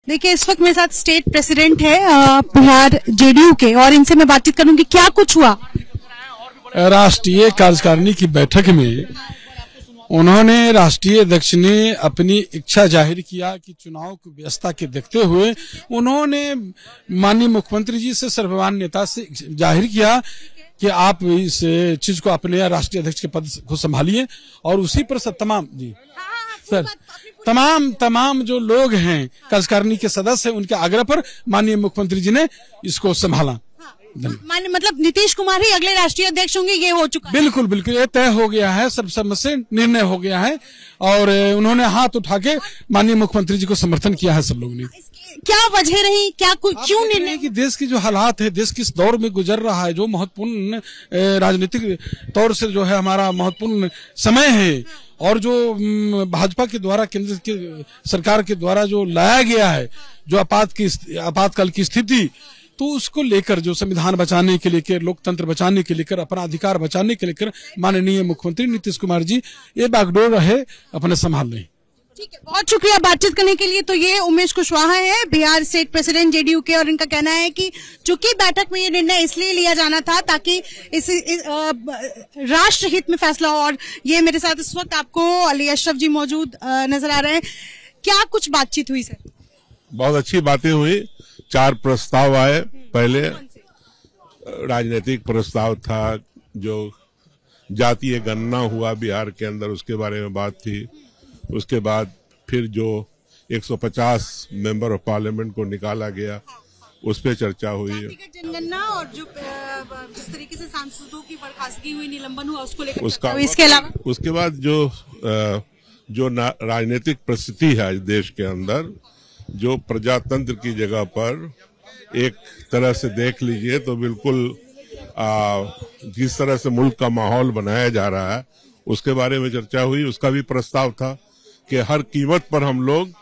देखिए, इस वक्त मेरे साथ स्टेट प्रेसिडेंट है बिहार जेडीयू के, और इनसे मैं बातचीत करूंगी क्या कुछ हुआ। राष्ट्रीय कार्यकारिणी की बैठक में उन्होंने राष्ट्रीय अध्यक्ष ने अपनी इच्छा जाहिर किया कि चुनाव की व्यवस्था के देखते हुए उन्होंने माननीय मुख्यमंत्री जी से सर्वमान्य नेता से जाहिर किया कि आप इस चीज को अपने राष्ट्रीय अध्यक्ष के पद को संभालिए, और उसी पर तमाम जो लोग हैं कार्यकारिणी के सदस्य हैं, उनके आग्रह पर माननीय मुख्यमंत्री जी ने इसको संभाला। मतलब नीतीश कुमार ही अगले राष्ट्रीय अध्यक्ष होंगे, ये हो चुका है? बिल्कुल बिल्कुल, ये तय हो गया है, सर्वसम्मत से निर्णय हो गया है, और उन्होंने हाथ उठा के माननीय मुख्यमंत्री जी को समर्थन किया है सब लोगों ने। क्या वजह रही, क्या क्यों निर्णय? कि देश की जो हालात है, देश किस दौर में गुजर रहा है, जो महत्वपूर्ण राजनीतिक तौर से जो है हमारा महत्वपूर्ण समय है, और जो भाजपा के द्वारा केंद्र की सरकार के द्वारा जो लाया गया है, जो आपातकाल की स्थिति, तो उसको लेकर जो संविधान बचाने के लेकर, लोकतंत्र बचाने के लेकर, अपना अधिकार बचाने के लेकर माननीय मुख्यमंत्री नीतीश कुमार जी ये बागडोर है अपने संभाल लें। ठीक है, बहुत शुक्रिया बातचीत करने के लिए। तो ये उमेश कुशवाहा है, बिहार स्टेट प्रेसिडेंट जेडीयू के, और इनका कहना है कि चूंकि बैठक में ये निर्णय इसलिए लिया जाना था ताकि इस राष्ट्र हित में फैसला हो। और ये मेरे साथ इस वक्त आपको अली अशरफ जी मौजूद नजर आ रहे हैं। क्या कुछ बातचीत हुई सर? बहुत अच्छी बातें हुई, 4 प्रस्ताव आए। पहले राजनीतिक प्रस्ताव था, जो जातीय गणना हुआ बिहार के अंदर, उसके बारे में बात थी। उसके बाद फिर जो 150 मेंबर ऑफ पार्लियामेंट को निकाला गया, उस पर चर्चा हुई। जनगणना और जो जिस तरीके से सांसदों की बर्खास्तगी हुई, निलंबन हुआ, उसको लेकर उसका, इसके अलावा उसके बाद जो राजनीतिक परिस्थिति है देश के अंदर, जो प्रजातंत्र की जगह पर एक तरह से देख लीजिए तो बिल्कुल जिस तरह से मुल्क का माहौल बनाया जा रहा है, उसके बारे में चर्चा हुई। उसका भी प्रस्ताव था कि हर कीमत पर हम लोग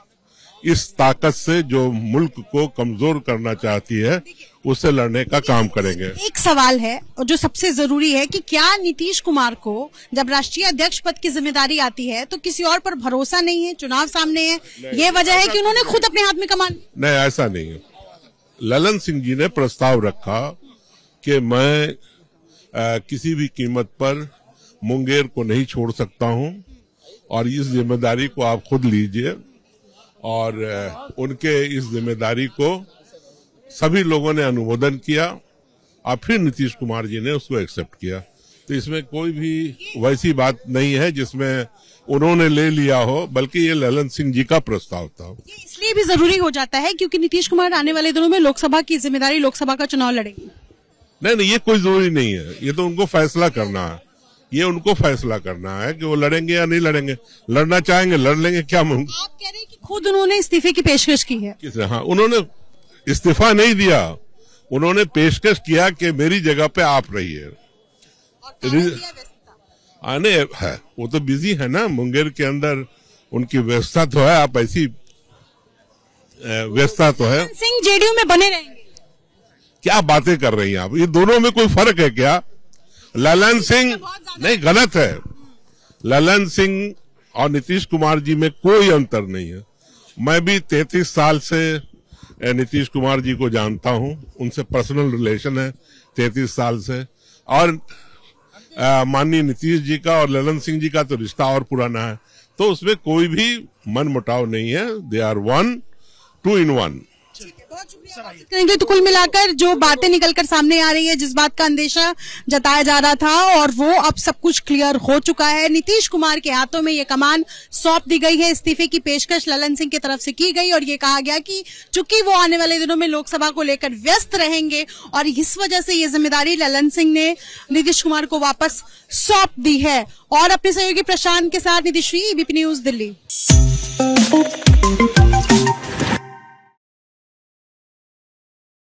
इस ताकत से जो मुल्क को कमजोर करना चाहती है, उससे लड़ने का काम करेंगे। एक सवाल है, और जो सबसे जरूरी है, कि क्या नीतीश कुमार को जब राष्ट्रीय अध्यक्ष पद की जिम्मेदारी आती है तो किसी और पर भरोसा नहीं है? चुनाव सामने है, ये वजह है कि उन्होंने खुद अपने हाथ में कमान? नहीं, ऐसा नहीं है। ललन सिंह जी ने प्रस्ताव रखा कि मैं किसी भी कीमत पर मुंगेर को नहीं छोड़ सकता हूं, और इस जिम्मेदारी को आप खुद लीजिए। और उनके इस जिम्मेदारी को सभी लोगों ने अनुमोदन किया, और फिर नीतीश कुमार जी ने उसको एक्सेप्ट किया। तो इसमें कोई भी वैसी बात नहीं है जिसमें उन्होंने ले लिया हो, बल्कि ये ललन सिंह जी का प्रस्ताव था। ये इसलिए भी जरूरी हो जाता है क्योंकि नीतीश कुमार आने वाले दिनों में लोकसभा की जिम्मेदारी, लोकसभा का चुनाव लड़ेंगे। नहीं, ये कोई जरूरी नहीं है। ये तो उनको फैसला करना है, ये उनको फैसला करना है कि वो लड़ेंगे या नहीं लड़ेंगे। लड़ना चाहेंगे लड़ लेंगे। क्या आप कह रहे हैं कि खुद उन्होंने इस्तीफे की पेशकश की है? हाँ, उन्होंने इस्तीफा नहीं दिया, उन्होंने पेशकश किया कि मेरी जगह पे आप रहिए। आने है, वो तो बिजी है ना, मुंगेर के अंदर उनकी व्यवस्था तो है। आप ऐसी व्यवस्था तो है। सिंह जेडीयू में बने रहेंगे? क्या बातें कर रही हैं आप? ये दोनों में कोई फर्क है क्या? ललन सिंह नहीं, गलत है। ललन सिंह और नीतीश कुमार जी में कोई अंतर नहीं है। मैं भी 33 साल से नीतीश कुमार जी को जानता हूं, उनसे पर्सनल रिलेशन है 33 साल से। और माननीय नीतीश जी का और ललन सिंह जी का तो रिश्ता और पुराना है, तो उसमें कोई भी मन मुटाव नहीं है। They are 1, 2 in 1। करेंगे तो कुल मिलाकर जो बातें निकलकर सामने आ रही है, जिस बात का अंदेशा जताया जा रहा था, और वो अब सब कुछ क्लियर हो चुका है। नीतीश कुमार के हाथों में ये कमान सौंप दी गई है। इस्तीफे की पेशकश ललन सिंह की तरफ से की गई, और ये कहा गया कि चूंकि वो आने वाले दिनों में लोकसभा को लेकर व्यस्त रहेंगे, और इस वजह से ये जिम्मेदारी ललन सिंह ने नीतीश कुमार को वापस सौंप दी है। और अपने सहयोगी प्रशांत के साथ नीतीश, एबीपी न्यूज, दिल्ली।